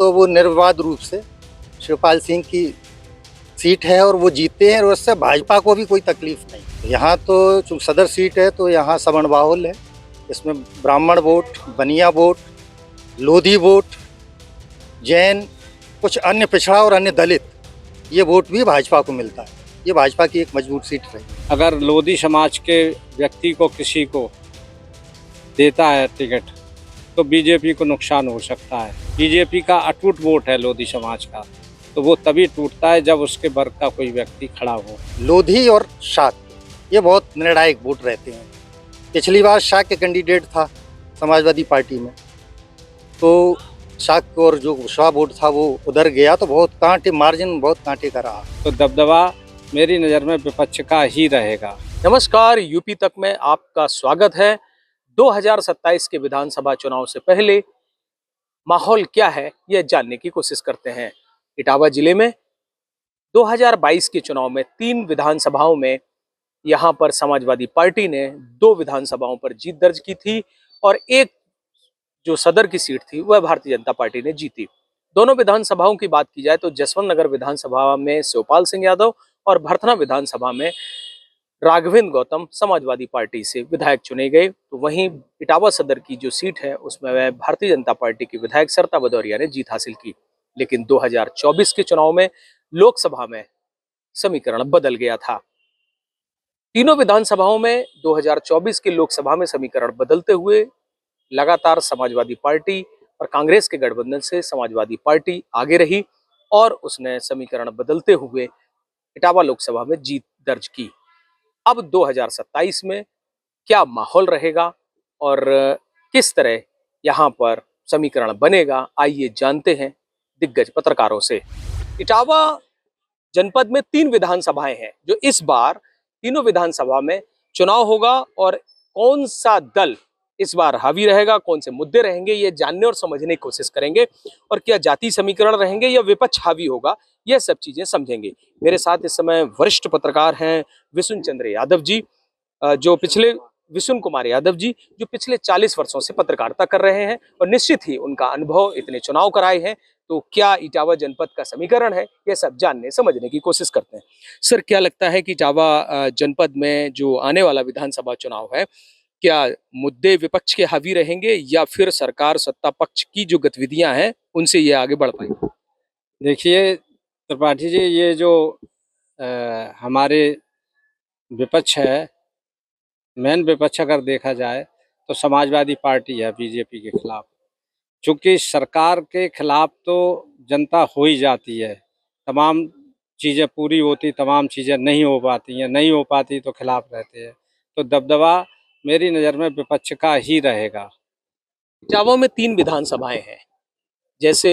तो वो निर्विवाद रूप से शिवपाल सिंह की सीट है और वो जीतते हैं और उससे भाजपा को भी कोई तकलीफ नहीं। यहाँ तो चूंकि सदर सीट है तो यहाँ सवर्ण बाहुल है, इसमें ब्राह्मण वोट, बनिया वोट, लोधी वोट, जैन, कुछ अन्य पिछड़ा और अन्य दलित, ये वोट भी भाजपा को मिलता है। ये भाजपा की एक मजबूत सीट रही। अगर लोधी समाज के व्यक्ति को किसी को देता है टिकट तो बीजेपी को नुकसान हो सकता है। बीजेपी का अटूट वोट है लोधी समाज का, तो वो तभी टूटता है जब उसके वर्ग का कोई व्यक्ति खड़ा हो। लोधी और शाक्य ये बहुत निर्णायक वोट रहते हैं। पिछली बार शाक्य कैंडिडेट था समाजवादी पार्टी में, तो शाक्य और जो कुशवाहा वोट था वो उधर गया, तो बहुत कांटे मार्जिन बहुत कांटे का रहा। तो दबदबा मेरी नज़र में विपक्ष का ही रहेगा। नमस्कार, यूपी तक में आपका स्वागत है। 2027 के विधानसभा चुनाव से पहले माहौल क्या है यह जानने की कोशिश करते हैं। इटावा जिले में 2022 के चुनाव में 3 विधानसभाओं में यहां पर समाजवादी पार्टी ने 2 विधानसभाओं पर जीत दर्ज की थी और एक जो सदर की सीट थी वह भारतीय जनता पार्टी ने जीती। दोनों विधानसभाओं की बात की जाए तो जसवंत नगर विधानसभा में शिवपाल सिंह यादव और भरथना विधानसभा में राघवेंद्र गौतम समाजवादी पार्टी से विधायक चुने गए। तो वहीं इटावा सदर की जो सीट है उसमें वह भारतीय जनता पार्टी की विधायक सरिता भदौरिया ने जीत हासिल की। लेकिन 2024 के चुनाव में लोकसभा में समीकरण बदल गया था। तीनों विधानसभाओं में 2024 के लोकसभा में समीकरण बदलते हुए लगातार समाजवादी पार्टी और कांग्रेस के गठबंधन से समाजवादी पार्टी आगे रही और उसने समीकरण बदलते हुए इटावा लोकसभा में जीत दर्ज की। अब 2027 में क्या माहौल रहेगा और किस तरह यहाँ पर समीकरण बनेगा, आइए जानते हैं दिग्गज पत्रकारों से। इटावा जनपद में 3 विधानसभाएं हैं जो इस बार तीनों विधानसभा में चुनाव होगा और कौन सा दल इस बार हावी रहेगा, कौन से मुद्दे रहेंगे, ये जानने और समझने की कोशिश करेंगे और क्या जाति समीकरण रहेंगे या विपक्ष हावी होगा, यह सब चीजें समझेंगे। मेरे साथ इस समय वरिष्ठ पत्रकार हैं विशुन चंद्र यादव जी, विशुन कुमार यादव जी, जो पिछले 40 वर्षों से पत्रकारिता कर रहे हैं और निश्चित ही उनका अनुभव, इतने चुनाव कराए हैं, तो क्या इटावा जनपद का समीकरण है, यह सब जानने समझने की कोशिश करते हैं। सर, क्या लगता है कि इटावा जनपद में जो आने वाला विधानसभा चुनाव है, क्या मुद्दे विपक्ष के हावी रहेंगे या फिर सरकार सत्ता पक्ष की जो गतिविधियां हैं उनसे ये आगे बढ़ पाएंगे? देखिए त्रिपाठी जी, ये जो हमारे विपक्ष है, मेन विपक्ष अगर देखा जाए तो समाजवादी पार्टी है बीजेपी के खिलाफ। चूँकि सरकार के खिलाफ तो जनता हो ही जाती है, तमाम चीज़ें पूरी होती, तमाम चीज़ें नहीं हो पाती हैं, नहीं हो पाती तो खिलाफ रहते हैं। तो दबदबा मेरी नज़र में विपक्ष का ही रहेगा। इटावा में 3 विधानसभाएं हैं, जैसे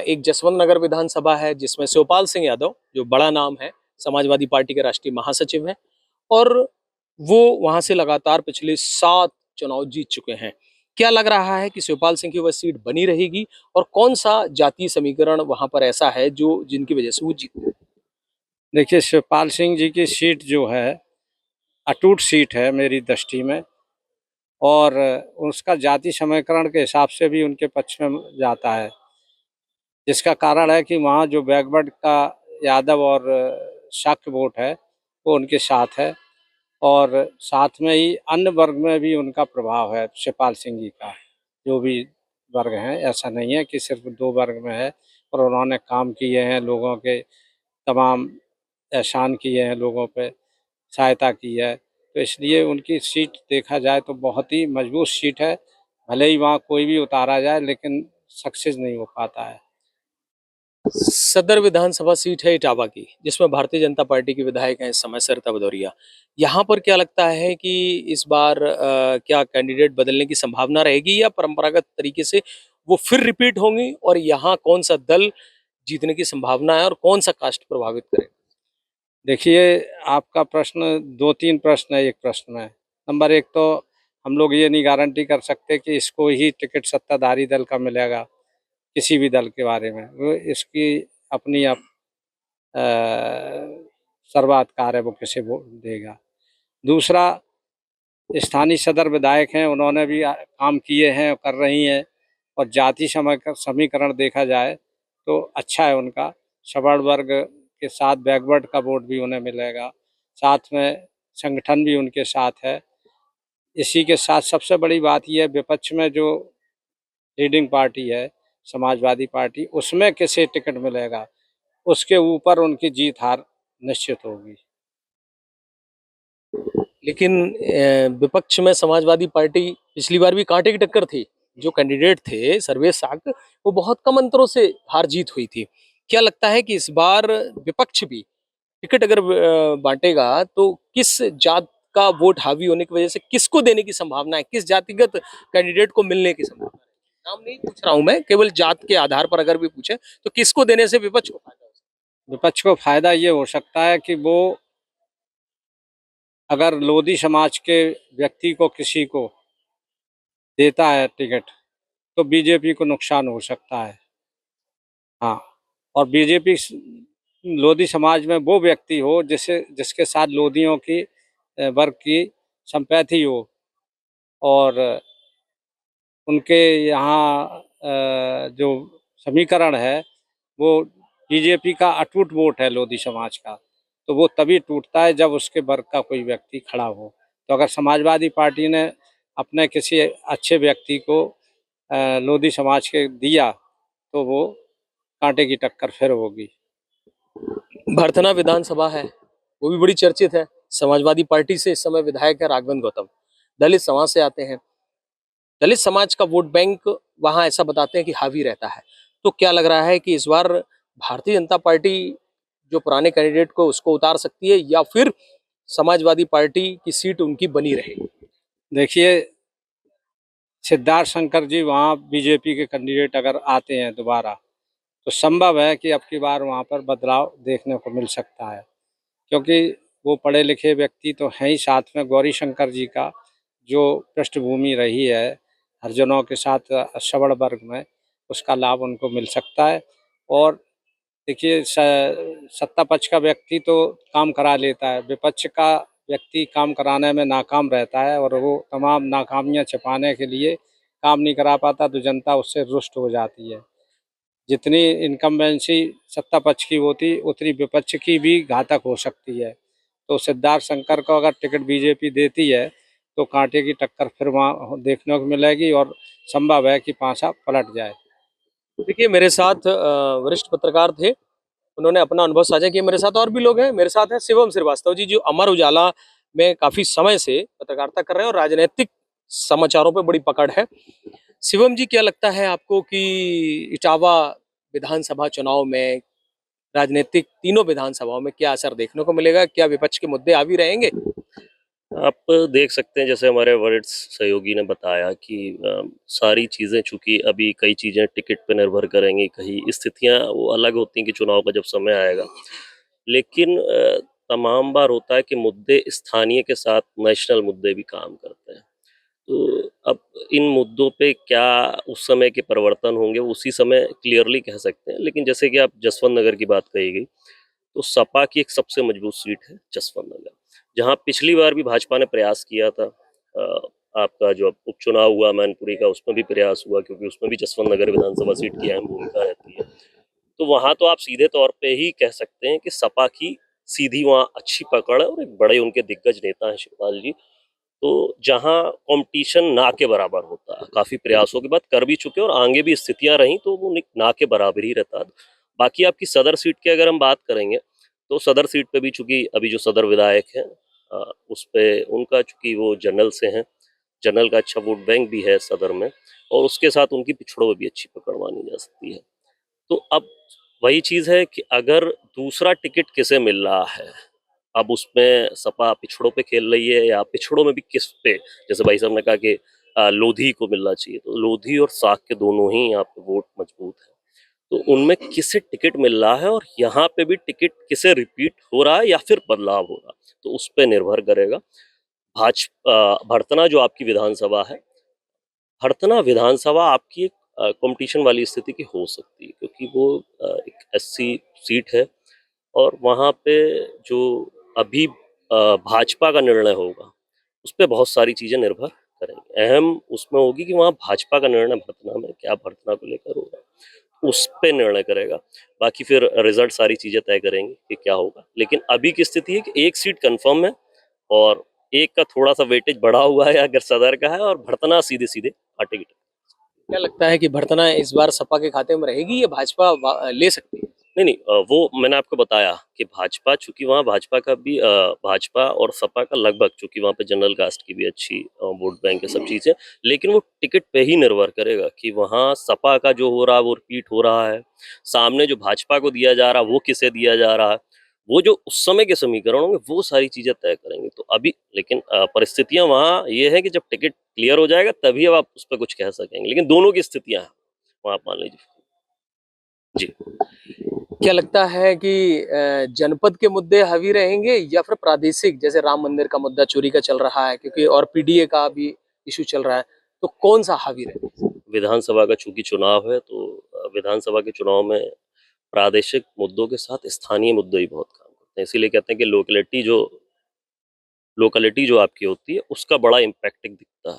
एक जसवंत नगर विधानसभा है जिसमें शिवपाल सिंह यादव, जो बड़ा नाम है, समाजवादी पार्टी के राष्ट्रीय महासचिव हैं और वो वहां से लगातार पिछले 7 चुनाव जीत चुके हैं। क्या लग रहा है कि शिवपाल सिंह की वह सीट बनी रहेगी और कौन सा जातीय समीकरण वहां पर ऐसा है जो जिनकी वजह से वो जीते? देखिए, शिवपाल सिंह जी की सीट जो है अटूट सीट है मेरी दृष्टि में, और उसका जाति समीकरण के हिसाब से भी उनके पक्ष में जाता है, जिसका कारण है कि वहाँ जो बैकवर्ड का यादव और शाक्य वोट है वो उनके साथ है, और साथ में ही अन्य वर्ग में भी उनका प्रभाव है शिवपाल सिंह जी का। जो भी वर्ग हैं, ऐसा नहीं है कि सिर्फ 2 वर्ग में है, और उन्होंने काम किए हैं, लोगों के तमाम एहसान किए हैं, लोगों पे सहायता की है, तो इसलिए उनकी सीट देखा जाए तो बहुत ही मजबूत सीट है। भले ही वहाँ कोई भी उतारा जाए लेकिन सक्सेस नहीं हो पाता है। सदर विधानसभा सीट है इटावा की, जिसमें भारतीय जनता पार्टी के विधायक हैं इस समय सरिता भदौरिया। यहाँ पर क्या लगता है कि इस बार क्या कैंडिडेट बदलने की संभावना रहेगी या परंपरागत तरीके से वो फिर रिपीट होंगी और यहाँ कौन सा दल जीतने की संभावना है और कौन सा कास्ट प्रभावित करेगा? देखिए, आपका प्रश्न 2-3 प्रश्न है एक प्रश्न में। नंबर 1 तो हम लोग ये नहीं गारंटी कर सकते कि इसको ही टिकट सत्ताधारी दल का मिलेगा, किसी भी दल के बारे में। वो इसकी अपनी अ, सर्वाधिकार है, वो किसे वोट देगा। दूसरा, स्थानीय सदर विधायक हैं, उन्होंने भी काम किए हैं और कर रही हैं, और जाति समीकरण देखा जाए तो अच्छा है उनका। सवर्ण वर्ग के साथ बैकवर्ड का वोट भी उन्हें मिलेगा, साथ में संगठन भी उनके साथ है। इसी के साथ सबसे बड़ी बात यह है, विपक्ष में जो लीडिंग पार्टी है समाजवादी पार्टी, उसमें किसे टिकट मिलेगा उसके ऊपर उनकी जीत हार निश्चित होगी। लेकिन विपक्ष में समाजवादी पार्टी पिछली बार भी कांटे की टक्कर थी। जो कैंडिडेट थे सर्वेश साग, वो बहुत कम अंतरों से हार जीत हुई थी। क्या लगता है कि इस बार विपक्ष भी टिकट अगर बांटेगा तो किस जात का वोट हावी होने की वजह से किसको देने की संभावना है, किस जातिगत कैंडिडेट को मिलने की संभावना है? नाम नहीं पूछ रहा हूं मैं, केवल जात के आधार पर अगर भी पूछे तो किसको देने से विपक्ष को फायदा हो सकता विपक्ष को फायदा ये हो सकता है कि वो अगर लोधी समाज के व्यक्ति को किसी को देता है टिकट तो बीजेपी को नुकसान हो सकता है। हाँ, और बीजेपी लोधी समाज में वो व्यक्ति हो जिसके साथ लोधियों की वर्ग की संपैथी हो और उनके यहाँ जो समीकरण है वो बीजेपी का अटूट वोट है लोधी समाज का, तो वो तभी टूटता है जब उसके वर्ग का कोई व्यक्ति खड़ा हो। तो अगर समाजवादी पार्टी ने अपने किसी अच्छे व्यक्ति को लोधी समाज के दिया तो वो कांटे की टक्कर फिर होगी। है? भरथना विधानसभा है, वो भी बड़ी चर्चित है। समाजवादी पार्टी से इस समय विधायक है राघवेंद्र गौतम, दलित समाज से आते हैं। दलित समाज का वोट बैंक वहां ऐसा बताते हैं कि हावी रहता है। तो क्या लग रहा है कि इस बार भारतीय जनता पार्टी जो पुराने कैंडिडेट को उसको उतार सकती है या फिर समाजवादी पार्टी की सीट उनकी बनी रहेगी? देखिए, सिद्धार्थ शंकर जी वहाँ बीजेपी के कैंडिडेट अगर आते हैं दोबारा तो संभव है कि अब की बार वहाँ पर बदलाव देखने को मिल सकता है, क्योंकि वो पढ़े लिखे व्यक्ति तो हैं ही, साथ में गौरी शंकर जी का जो पृष्ठभूमि रही है हरिजनों के साथ सवर्ण वर्ग में, उसका लाभ उनको मिल सकता है। और देखिए, सत्ता पक्ष का व्यक्ति तो काम करा लेता है, विपक्ष का व्यक्ति काम कराने में नाकाम रहता है और वो तमाम नाकामियां छिपाने के लिए काम नहीं करा पाता, तो जनता उससे रुष्ट हो जाती है। जितनी इनकम्बेंसी सत्ता पक्ष की होती उतनी विपक्ष की भी घातक हो सकती है। तो सिद्धार्थ शंकर को अगर टिकट बीजेपी देती है तो कांटे की टक्कर फिर वहाँ देखने को मिलेगी और संभव है कि पासा पलट जाए। देखिए, मेरे साथ वरिष्ठ पत्रकार थे, उन्होंने अपना अनुभव साझा किया। मेरे साथ और भी लोग हैं। मेरे साथ है शिवम श्रीवास्तव जी, जो अमर उजाला में काफी समय से पत्रकारिता कर रहे हैं और राजनीतिक समाचारों पे बड़ी पकड़ है। शिवम जी, क्या लगता है आपको कि इटावा विधानसभा चुनाव में, राजनीतिक तीनों विधानसभाओं में क्या असर देखने को मिलेगा? क्या विपक्ष के मुद्दे हावी रहेंगे? आप देख सकते हैं, जैसे हमारे वरिष्ठ सहयोगी ने बताया कि सारी चीज़ें, चूंकि अभी कई चीज़ें टिकट पे निर्भर करेंगी, कई स्थितियां वो अलग होती हैं कि चुनाव का जब समय आएगा, लेकिन तमाम बार होता है कि मुद्दे स्थानीय के साथ नेशनल मुद्दे भी काम करते हैं। तो अब इन मुद्दों पे क्या उस समय के परिवर्तन होंगे वो उसी समय क्लियरली कह सकते हैं। लेकिन जैसे कि आप जसवंत नगर की बात कही गई, तो सपा की एक सबसे मजबूत सीट है जसवंत नगर, जहां पिछली बार भी भाजपा ने प्रयास किया था। आपका जो उपचुनाव हुआ मैनपुरी का, उसमें भी प्रयास हुआ, क्योंकि उसमें भी जसवंत नगर विधानसभा सीट की अहम भूमिका रहती है। तो वहां तो आप सीधे तौर पे ही कह सकते हैं कि सपा की सीधी वहां अच्छी पकड़ है और एक बड़े उनके दिग्गज नेता हैं शिवपाल जी। तो जहां कंपटीशन ना के बराबर होता है, काफी प्रयासों के बाद कर भी चुके और आगे भी स्थितियां रही तो वो ना के बराबर ही रहता है। बाकी आपकी सदर सीट की अगर हम बात करेंगे, तो सदर सीट पे भी चूंकि अभी जो सदर विधायक हैं, उस पे उनका चूंकि वो जनरल से हैं, जनरल का अच्छा वोट बैंक भी है सदर में, और उसके साथ उनकी पिछड़ों में भी अच्छी पकड़ मानी जा सकती है। तो अब वही चीज है कि अगर दूसरा टिकट किसे मिल रहा है, अब उसमें सपा पिछड़ों पे खेल रही है या पिछड़ों में भी किस पे, जैसे भाई साहब ने कहा कि लोधी को मिलना चाहिए, तो लोधी और साग के दोनों ही यहाँ पे वोट मजबूत है। तो उनमें किसे टिकट मिल रहा है और यहाँ पे भी टिकट किसे रिपीट हो रहा है या फिर बदलाव हो रहा है, तो उस पर निर्भर करेगा। भरतना जो आपकी विधानसभा है, भरतना विधानसभा आपकी एक कंपटीशन वाली स्थिति की हो सकती है, क्योंकि वो एक एससी सीट है और वहाँ पे जो अभी भाजपा का निर्णय होगा उस पर बहुत सारी चीजें निर्भर करेंगे। अहम उसमें होगी कि वहाँ भाजपा का निर्णय भरतना में क्या भरतना को लेकर होगा, उस पे निर्णय करेगा। बाकी फिर रिजल्ट सारी चीजें तय करेंगे कि क्या होगा। लेकिन अभी की स्थिति है कि एक सीट कंफर्म है और एक का थोड़ा सा वेटेज बढ़ा हुआ है अगर सदर का है, और भरतना सीधे सीधे पार्टी की। क्या लगता है कि भरतना इस बार सपा के खाते में रहेगी या भाजपा ले सकती है? नहीं, वो मैंने आपको बताया कि भाजपा, चूंकि वहाँ भाजपा का भी भाजपा और सपा का लगभग, चूंकि वहाँ पे जनरल कास्ट की भी अच्छी वोट बैंक है, सब चीजें, लेकिन वो टिकट पे ही निर्भर करेगा कि वहाँ सपा का जो हो रहा है वो रिपीट हो रहा है, सामने जो भाजपा को दिया जा रहा है वो किसे दिया जा रहा है, वो जो उस समय के समीकरण होंगे वो सारी चीजें तय करेंगे। तो अभी लेकिन परिस्थितियां वहाँ ये है कि जब टिकट क्लियर हो जाएगा तभी अब आप उस पर कुछ कह सकेंगे, लेकिन दोनों की स्थितियां हैं वहाँ, आप मान लीजिए जी। क्या लगता है कि जनपद के मुद्दे हावी रहेंगे या फिर प्रादेशिक, जैसे राम मंदिर का मुद्दा चोरी का चल रहा है क्योंकि, और पीडीए का भी इशू चल रहा है, तो कौन सा हावी रहेगा? विधानसभा का चूंकि चुनाव है तो विधानसभा के चुनाव में प्रादेशिक मुद्दों के साथ स्थानीय मुद्दे ही बहुत काम करते हैं। इसीलिए कहते हैं कि लोकेलिटी जो आपकी होती है उसका बड़ा इम्पैक्ट दिखता है।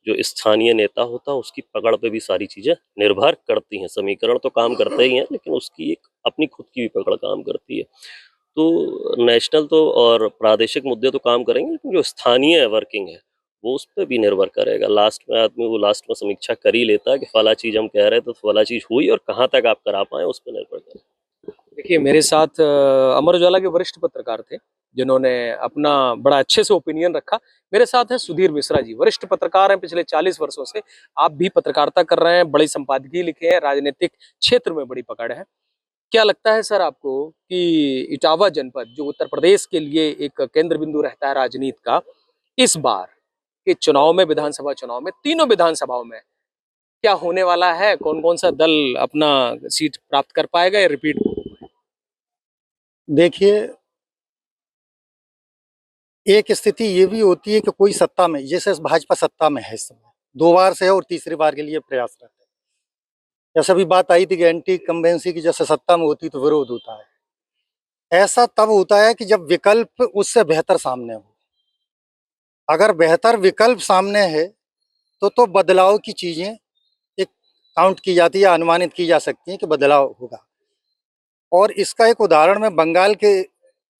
जो स्थानीय नेता होता है उसकी पकड़ पे भी सारी चीजें निर्भर करती हैं। समीकरण तो काम करते ही हैं, लेकिन उसकी एक अपनी खुद की भी पकड़ काम करती है। तो नेशनल तो और प्रादेशिक मुद्दे तो काम करेंगे, लेकिन जो स्थानीय वर्किंग है वो उस पर भी निर्भर करेगा। लास्ट में आदमी वो लास्ट में समीक्षा कर ही लेता है कि फला चीज हम कह रहे थे तो फला चीज हुई, और कहाँ तक आप करा पाए उस पर निर्भर करेगा। देखिए, मेरे साथ अमर उजाला के वरिष्ठ पत्रकार थे जिन्होंने अपना बड़ा अच्छे से ओपिनियन रखा। मेरे साथ है सुधीर मिश्रा जी, वरिष्ठ पत्रकार हैं पिछले 40 वर्षों से। आप भी पत्रकारिता कर रहे हैं, बड़ी संपादकीय लिखे हैं, राजनीतिक क्षेत्र में बड़ी पकड़ है। क्या लगता है सर आपको कि इटावा जनपद, जो उत्तर प्रदेश के लिए एक केंद्र बिंदु रहता है राजनीति का, इस बार के चुनाव में, विधानसभा चुनाव में, तीनों विधानसभाओं में क्या होने वाला है? कौन कौन सा दल अपना सीट प्राप्त कर पाएगा या रिपीट? देखिए, एक स्थिति ये भी होती है कि कोई सत्ता में, जैसे भाजपा सत्ता में है इस समय, 2 बार से है और तीसरी बार के लिए प्रयासरत है। जैसे अभी बात आई थी कि एंटी इनकम्बेंसी की, जैसे सत्ता में होती तो विरोध होता है। ऐसा तब होता है कि जब विकल्प उससे बेहतर सामने हो। अगर बेहतर विकल्प सामने है तो बदलाव की चीजें एक काउंट की जाती है, अनुमानित की जा सकती है कि बदलाव होगा। और इसका एक उदाहरण मैं बंगाल के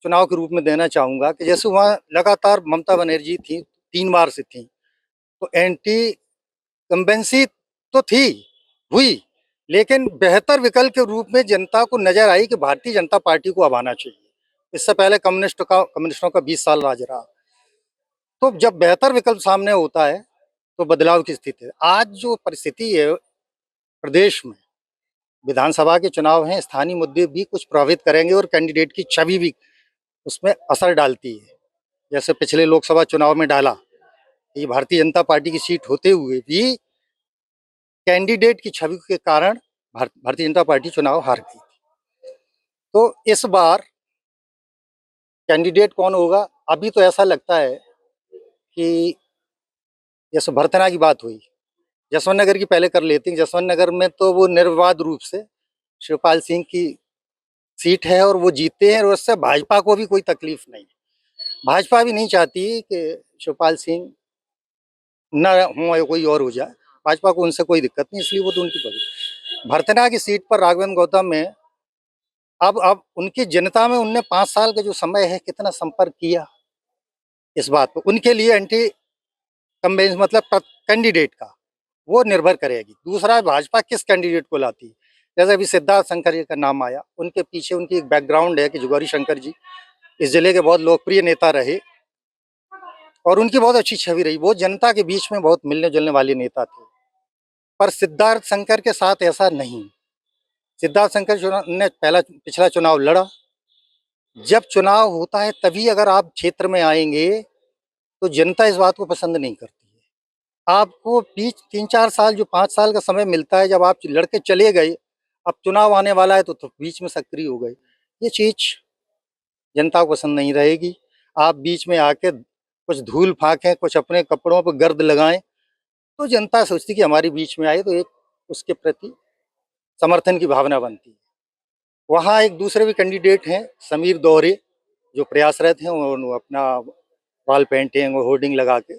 चुनाव के रूप में देना चाहूंगा कि जैसे वहाँ लगातार ममता बनर्जी थी, 3 बार से थी, तो एंटी कंबेंसी तो थी, हुई, लेकिन बेहतर विकल्प के रूप में जनता को नजर आई कि भारतीय जनता पार्टी को अब आना चाहिए। इससे पहले कम्युनिस्टों का 20 साल राज रहा। तो जब बेहतर विकल्प सामने होता है तो बदलाव की स्थिति है। आज जो परिस्थिति है प्रदेश में, विधानसभा के चुनाव हैं, स्थानीय मुद्दे भी कुछ प्रभावित करेंगे और कैंडिडेट की छवि भी उसमें असर डालती है। जैसे पिछले लोकसभा चुनाव में डाला, ये भारतीय जनता पार्टी की सीट होते हुए भी कैंडिडेट की छवि के कारण भारतीय जनता पार्टी चुनाव हार गई। तो इस बार कैंडिडेट कौन होगा, अभी तो ऐसा लगता है कि जैसे भरतना की बात हुई, जसवंत नगर की पहले कर लेते हैं। जसवंत नगर में तो वो निर्विवाद रूप से शिवपाल सिंह की सीट है और वो जीतते हैं, और उससे भाजपा को भी कोई तकलीफ नहीं। भाजपा भी नहीं चाहती कि शिवपाल सिंह न हो या कोई और हो जाए। भाजपा को उनसे कोई दिक्कत नहीं, इसलिए वो तो उनकी पकड़। भरतना की सीट पर राघवेंद्र गौतम में अब उनकी जनता में उनने 5 साल का जो समय है कितना संपर्क किया, इस बात पर उनके लिए एंटी कम्बेंस मतलब कैंडिडेट का वो निर्भर करेगी। दूसरा, भाजपा किस कैंडिडेट को लाती है। जैसे अभी सिद्धार्थ शंकर जी का नाम आया, उनके पीछे उनकी एक बैकग्राउंड है कि जुगौरी शंकर जी इस जिले के बहुत लोकप्रिय नेता रहे और उनकी बहुत अच्छी छवि रही। वो जनता के बीच में बहुत मिलने जुलने वाले नेता थे। पर सिद्धार्थ शंकर के साथ ऐसा नहीं। सिद्धार्थ शंकर ने पिछला चुनाव लड़ा। जब चुनाव होता है तभी अगर आप क्षेत्र में आएंगे तो जनता इस बात को पसंद नहीं करती है। आपको बीच 3-4 साल, जो 5 साल का समय मिलता है, जब आप लड़के चले गए, अब चुनाव आने वाला है तो बीच में सक्रिय हो गए, ये चीज जनता को पसंद नहीं रहेगी। आप बीच में आके कुछ धूल फाकें, कुछ अपने कपड़ों पर गर्द लगाएं, तो जनता सोचती कि हमारे बीच में आए तो एक उसके प्रति समर्थन की भावना बनती है। वहाँ एक दूसरे भी कैंडिडेट हैं, समीर दोहरे, जो प्रयासरत हैं, वो अपना वॉल पेंटिंग और होर्डिंग लगा के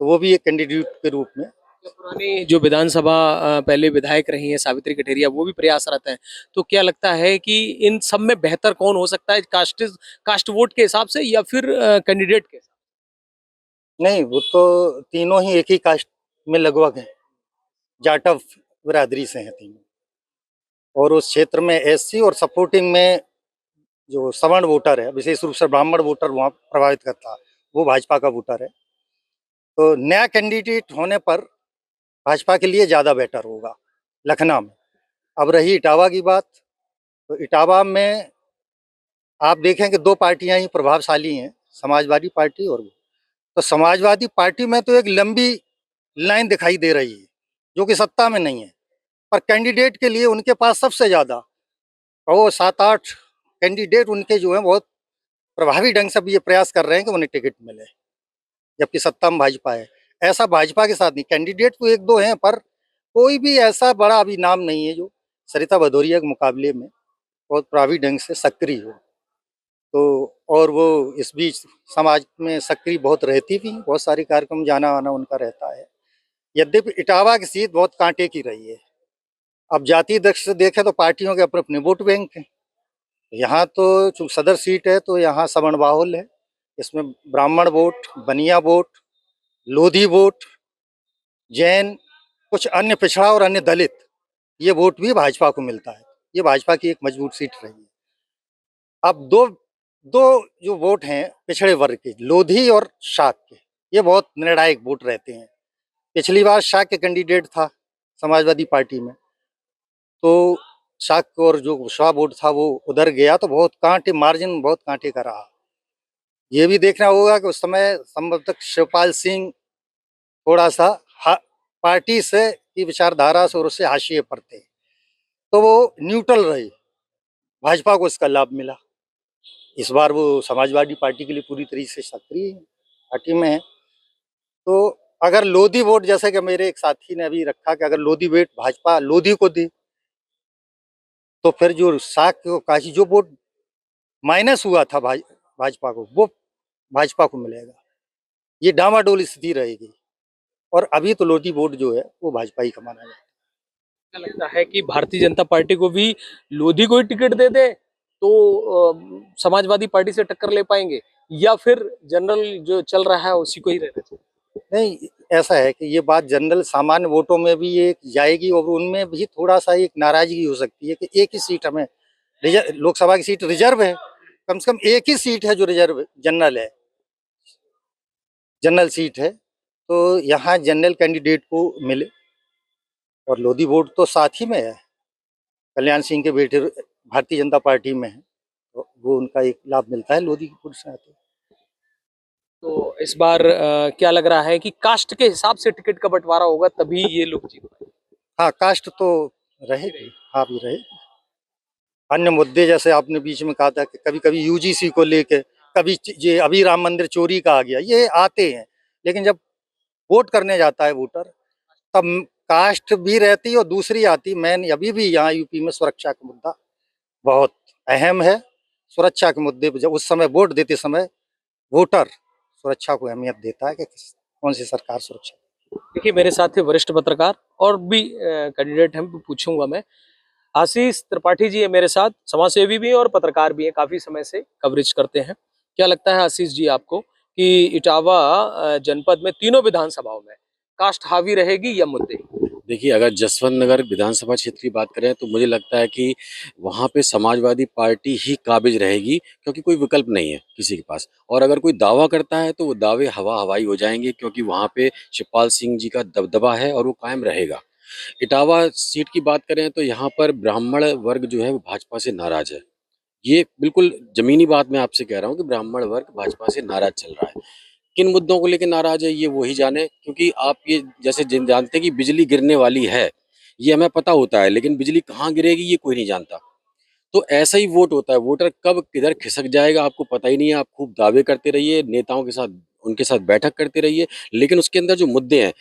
तो वो भी एक कैंडिडेट के रूप में। पुरानी जो विधानसभा पहले विधायक रही हैं सावित्री कटेरिया, वो भी प्रयासरत हैं। तो क्या लगता है कि इन सब में बेहतर कौन हो सकता है, कास्ट वोट के हिसाब से या फिर कैंडिडेट के हिसाब नहीं, वो तो तीनों ही एक ही कास्ट में लगभग हैं, जाटव बिरादरी से हैं तीनों। और उस क्षेत्र में एससी और सपोर्टिंग में जो सवर्ण वोटर है, विशेष रूप से ब्राह्मण वोटर वहाँ प्रभावित करता है, वो भाजपा का वोटर है। तो नया कैंडिडेट होने पर भाजपा के लिए ज़्यादा बेटर होगा लखनऊ में। अब रही इटावा की बात, तो इटावा में आप देखें कि दो पार्टियां ही प्रभावशाली हैं, समाजवादी पार्टी और वो। तो समाजवादी पार्टी में तो एक लंबी लाइन दिखाई दे रही है जो कि सत्ता में नहीं है, पर कैंडिडेट के लिए उनके पास सबसे ज़्यादा, और वो 7-8 कैंडिडेट उनके जो हैं बहुत प्रभावी ढंग से भी ये प्रयास कर रहे हैं कि उन्हें टिकट मिले, जबकि सत्ता में भाजपा है। ऐसा भाजपा के साथ नहीं, कैंडिडेट तो एक दो हैं, पर कोई भी ऐसा बड़ा अभी नाम नहीं है जो सरिता भदौरिया के मुकाबले में बहुत प्रभावी ढंग से सक्रिय हो। तो और वो इस बीच समाज में सक्रिय बहुत रहती भी, बहुत सारे कार्यक्रम जाना आना उनका रहता है। यद्यपि इटावा की सीट बहुत कांटे की रही है। अब जातीय दृष्टि से देखें तो पार्टियों के अपने अपने वोट बैंक हैं। यहाँ तो चूंकि सदर सीट है तो यहाँ सवर्ण बाहुल्य है। इसमें ब्राह्मण वोट, बनिया वोट, लोधी वोट, जैन, कुछ अन्य पिछड़ा और अन्य दलित, ये वोट भी भाजपा को मिलता है। ये भाजपा की एक मजबूत सीट रही है। अब दो दो जो वोट हैं पिछड़े वर्ग के, लोधी और शाक के, ये बहुत निर्णायक वोट रहते हैं। पिछली बार शाक के कैंडिडेट था समाजवादी पार्टी में, तो शाक और जो कुशवाहा वोट था वो उधर गया, तो बहुत कांटे, मार्जिन बहुत कांटे का रहा। ये भी देखना होगा कि उस समय संभवतः शिवपाल सिंह थोड़ा सा पार्टी से की विचारधारा से और उससे हाशिए पर थे, तो वो न्यूट्रल रहे, भाजपा को इसका लाभ मिला। इस बार वो समाजवादी पार्टी के लिए पूरी तरीके से सक्रिय पार्टी में है। तो अगर लोधी वोट, जैसे कि मेरे एक साथी ने अभी रखा कि अगर लोधी वोट भाजपा लोधी को दे, तो फिर जो साख को काशी जो वोट माइनस हुआ था भाजपा को, वो भाजपा को मिलेगा। ये डामाडोल स्थिति रहेगी, और अभी तो लोधी वोट जो है वो भाजपा ही कमाना है। क्या लगता है कि भारतीय जनता पार्टी को भी लोधी को ही टिकट दे दे तो समाजवादी पार्टी से टक्कर ले पाएंगे, या फिर जनरल जो चल रहा है उसी को ही रहना चाहिए? नहीं, ऐसा है कि ये बात जनरल सामान्य वोटों में भी ये जाएगी, और उनमें भी थोड़ा सा एक नाराजगी हो सकती है कि एक ही सीट हमें लोकसभा की सीट रिजर्व है, कम से कम एक ही सीट है जो रिजर्व जनरल है, जनरल सीट है, तो यहाँ जनरल कैंडिडेट को मिले। और लोधी वोट तो साथ ही में है, कल्याण सिंह के बेटे भारतीय जनता पार्टी में है, तो वो उनका एक लाभ मिलता है लोधी वोट से आते। तो इस बार क्या लग रहा है कि कास्ट के हिसाब से टिकट का बंटवारा होगा तभी ये लोग जीत पाएंगे? हाँ, कास्ट तो रहेगी, हाँ भी रहे। अन्य मुद्दे जैसे आपने बीच में कहा था कि कभी कभी यूजीसी को लेके, कभी ये अभी राम मंदिर चोरी का आ गया, ये आते हैं, लेकिन जब वोट करने जाता है वोटर, तब कास्ट भी रहती है और दूसरी आती मेन। अभी भी यहाँ यूपी में सुरक्षा का मुद्दा बहुत अहम है। सुरक्षा के मुद्दे पर जब उस समय वोट देते समय वोटर सुरक्षा को अहमियत देता है कि कौन सी सरकार सुरक्षा। देखिए, मेरे साथ थे वरिष्ठ पत्रकार और भी कैंडिडेट हैं, पूछूंगा मैं। आशीष त्रिपाठी जी है मेरे साथ, समाजसेवी भी हैं और पत्रकार भी हैं, काफी समय से कवरेज करते हैं। क्या लगता है आशीष जी आपको कि इटावा जनपद में तीनों विधानसभाओं में कास्ट हावी रहेगी या मुद्दे? देखिए, अगर जसवंत नगर विधानसभा क्षेत्र की बात करें तो मुझे लगता है कि वहाँ पे समाजवादी पार्टी ही काबिज रहेगी, क्योंकि कोई विकल्प नहीं है किसी के पास। और अगर कोई दावा करता है तो वो दावे हवा हवाई हो जाएंगे, क्योंकि वहाँ पे शिवपाल सिंह जी का दबदबा है और वो कायम रहेगा। इटावा सीट की बात करें तो यहाँ पर ब्राह्मण वर्ग जो है वो भाजपा से नाराज है। ये बिल्कुल जमीनी बात मैं आपसे कह रहा हूँ कि ब्राह्मण वर्ग भाजपा से नाराज चल रहा है। किन मुद्दों को लेकर नाराज है ये वो ही जाने, क्योंकि आप ये जैसे जानते हैं कि बिजली गिरने वाली है, ये हमें पता होता है, लेकिन बिजली कहाँ गिरेगी ये कोई नहीं जानता। तो ऐसा ही वोट होता है, वोटर कब किधर खिसक जाएगा आपको पता ही नहीं है। आप खूब दावे करते रहिए, नेताओं के साथ उनके साथ बैठक करते रहिए, लेकिन उसके अंदर जो मुद्दे हैं,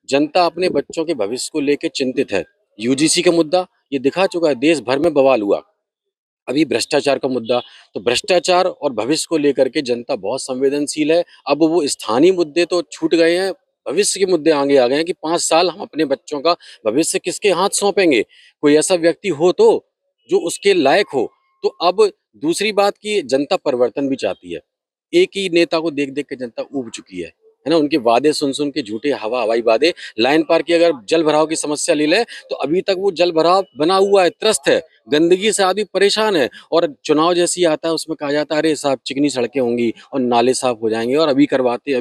जनता अपने बच्चों के भविष्य को लेकर चिंतित है। यूजीसी का मुद्दा ये दिखा चुका है, देश भर में बवाल हुआ। अभी भ्रष्टाचार का मुद्दा, तो भ्रष्टाचार और भविष्य को लेकर के जनता बहुत संवेदनशील है। अब वो स्थानीय मुद्दे तो छूट गए हैं, भविष्य के मुद्दे आगे आ गए हैं कि 5 साल हम अपने बच्चों का भविष्य किसके हाथ सौंपेंगे। कोई ऐसा व्यक्ति हो तो जो उसके लायक हो। तो अब दूसरी बात की जनता परिवर्तन भी चाहती है। एक ही नेता को देख देख के जनता ऊब चुकी है ना। उनके वादे सुन सुन के झूठे हवाई वादे। लाइन पार की अगर जल भराव की समस्या ले ले तो अभी तक वो जल भराव बना हुआ है, त्रस्त है, गंदगी से आदमी परेशान है। और चुनाव जैसे ही आता है उसमें कहा जाता है अरे साहब चिकनी सड़कें होंगी और नाले साफ हो जाएंगे और अभी करवाते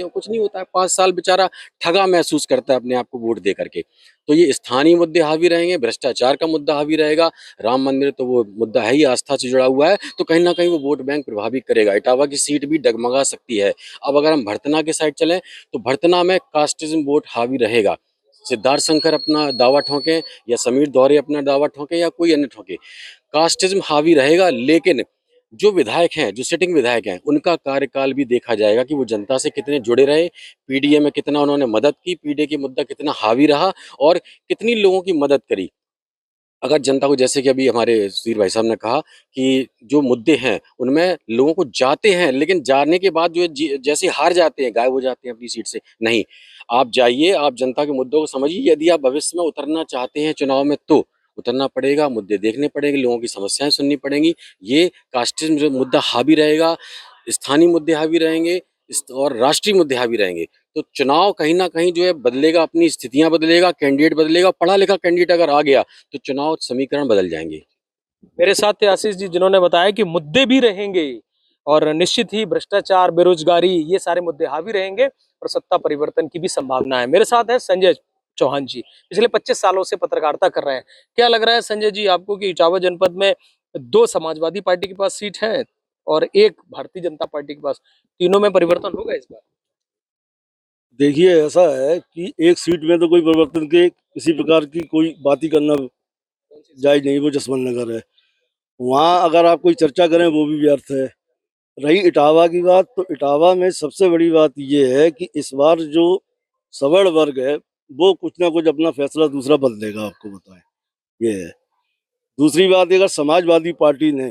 और कुछ नहीं होता है। 5 साल बेचारा ठगा महसूस करता है अपने आप को वोट दे करके। तो ये स्थानीय मुद्दे हावी रहेंगे, भ्रष्टाचार का मुद्दा हावी रहेगा। राम मंदिर तो वो मुद्दा है ही, आस्था से जुड़ा हुआ है, तो कहीं ना कहीं वो वोट बैंक प्रभावित करेगा। इटावा की सीट भी डगमगा सकती है। अब अगर हम भरतना के साइड चलें तो भरतना में कास्टिज्म वोट हावी रहेगा। सिद्धार्थ शंकर अपना दावा ठोंके या समीर दौरे अपना दावा ठोंके या कोई अन्य ठोंके, कास्टिज्म हावी रहेगा। लेकिन जो विधायक हैं, जो सिटिंग विधायक हैं, उनका कार्यकाल भी देखा जाएगा कि वो जनता से कितने जुड़े रहे, पीडीए में कितना उन्होंने मदद की, पीडीए की मुद्दा कितना हावी रहा और कितनी लोगों की मदद करी। अगर जनता को, जैसे कि अभी हमारे सुधीर भाई साहब ने कहा कि जो मुद्दे हैं उनमें लोगों को जाते हैं, लेकिन जाने के बाद जो है जैसे हार जाते हैं, गायब हो जाते हैं अपनी सीट से। नहीं, आप जाइए, आप जनता के मुद्दों को समझिए। यदि आप भविष्य में उतरना चाहते हैं चुनाव में तो उतरना पड़ेगा, मुद्दे देखने पड़ेंगे, लोगों की समस्याएं सुननी पड़ेंगी। ये कास्टिज्म जो मुद्दा हावी रहेगा, स्थानीय मुद्दे हावी रहेंगे और राष्ट्रीय मुद्दे हावी रहेंगे। तो चुनाव कहीं ना कहीं जो है बदलेगा, अपनी स्थितियां बदलेगा, कैंडिडेट बदलेगा। पढ़ा लिखा कैंडिडेट अगर आ गया तो चुनाव समीकरण बदल जाएंगे। मेरे साथ थे आशीष जी, जिन्होंने बताया कि मुद्दे भी रहेंगे और निश्चित ही भ्रष्टाचार, बेरोजगारी, ये सारे मुद्दे हावी रहेंगे और सत्ता परिवर्तन की भी संभावना है। मेरे साथ है संजय चौहान जी, पिछले 25 सालों से पत्रकारिता कर रहे हैं। क्या लग रहा है संजय जी आपको कि इटावा जनपद में 2 समाजवादी पार्टी के पास सीट है और 1 भारतीय जनता पार्टी के पास, तीनों में परिवर्तन होगा इस बार? देखिए, ऐसा है कि एक सीट में तो कोई परिवर्तन के किसी प्रकार की कोई बात ही करना जायज नहीं, वो जसवंत नगर है। वहाँ अगर आप कोई चर्चा करें वो भी व्यर्थ है। रही इटावा की बात, तो इटावा में सबसे बड़ी बात ये है कि इस बार जो सवर्ण वर्ग है वो कुछ ना कुछ अपना फैसला दूसरा बदलेगा, आपको बताएं, ये है। दूसरी बात, अगर समाजवादी पार्टी ने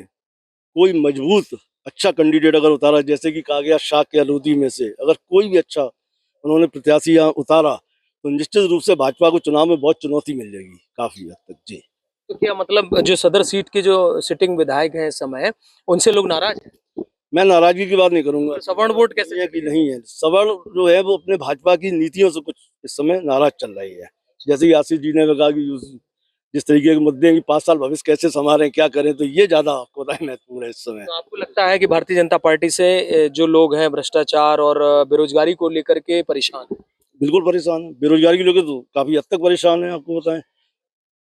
कोई मजबूत अच्छा कैंडिडेट अगर उतारा, जैसे कि कहा गया शाक या लोधी में से अगर कोई भी अच्छा उन्होंने प्रत्याशी यहाँ उतारा, तो निश्चित रूप से भाजपा को चुनाव में बहुत चुनौती मिल जाएगी काफी हद तक। जी, तो क्या मतलब जो सदर सीट के जो सिटिंग विधायक हैं इस समय, उनसे लोग नाराज हैं? मैं नाराजगी की बात नहीं करूंगा। तो सवर्ण वोट कैसे है कि नहीं है, सवर्ण जो है वो अपने भाजपा की नीतियों से कुछ इस समय नाराज चल रही है। जैसे कि आशीष जी ने कहा कि जिस तरीके के मुद्दे हैं कि 5 साल भविष्य कैसे संवारें, क्या करें, तो ये ज्यादा आपको बताएं महत्वपूर्ण है इस समय। तो आपको लगता है कि भारतीय जनता पार्टी से जो लोग हैं भ्रष्टाचार और बेरोजगारी को लेकर के परेशान हैं? बिल्कुल परेशान है, बेरोजगारी के लोग तो काफी हद तक परेशान है, आपको बताएं।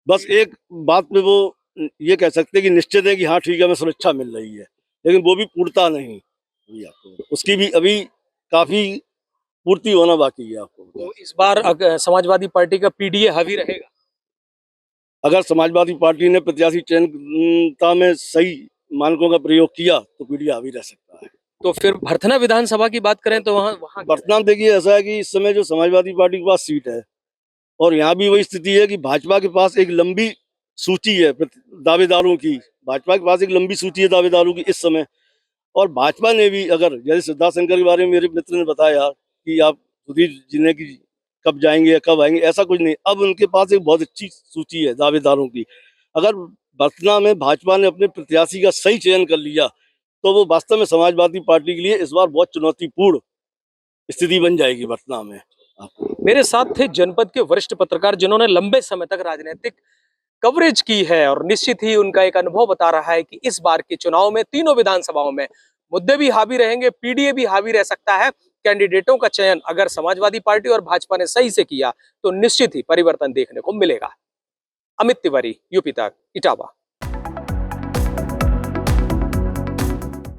बस एक बात पे वो ये कह सकते हैं कि निश्चित है कि हाँ ठीक है, हमें सुरक्षा मिल रही है, लेकिन वो भी पूर्णता नहीं। अभी आपको उसकी भी अभी काफी पूर्ति होना बाकी है, आपको। तो इस बार समाजवादी पार्टी का पीडीए हावी रहेगा? अगर समाजवादी पार्टी ने प्रत्याशी चयनता में सही मानकों का प्रयोग किया तो पीढ़ी हावी रह सकता है। तो फिर भरथना विधानसभा की बात करें तो वहाँ वहाँ वर्तमान देखिए, ऐसा है कि इस समय जो समाजवादी पार्टी के पास सीट है और यहाँ भी वही स्थिति है कि भाजपा के पास एक लंबी सूची है दावेदारों की। भाजपा के पास एक लंबी सूची है दावेदारों की इस समय। और भाजपा ने भी, अगर जैसे सिद्धार्थ शंकर के बारे में मेरे मित्र ने बताया कि आप सुधीर जी ने कि कब जाएंगे या कब आएंगे, ऐसा कुछ नहीं। अब उनके पास एक बहुत अच्छी सूची है दावेदारों की। अगर वर्तना में भाजपा ने अपने प्रत्याशी का सही चयन कर लिया तो वो वास्तव में समाजवादी पार्टी के लिए इस बार बहुत चुनौतीपूर्ण स्थिति बन जाएगी वर्तना में। मेरे साथ थे जनपद के वरिष्ठ पत्रकार जिन्होंने लंबे समय तक राजनीतिक कवरेज की है और निश्चित ही उनका एक अनुभव बता रहा है कि इस बार के चुनाव में तीनों विधानसभाओं में मुद्दे भी हावी रहेंगे, पीडीए भी हावी रह सकता है। कैंडिडेटों का चयन अगर समाजवादी पार्टी और भाजपा ने सही से किया तो निश्चित ही परिवर्तन देखने को मिलेगा। अमित तिवारी, यूपी तक, इटावा।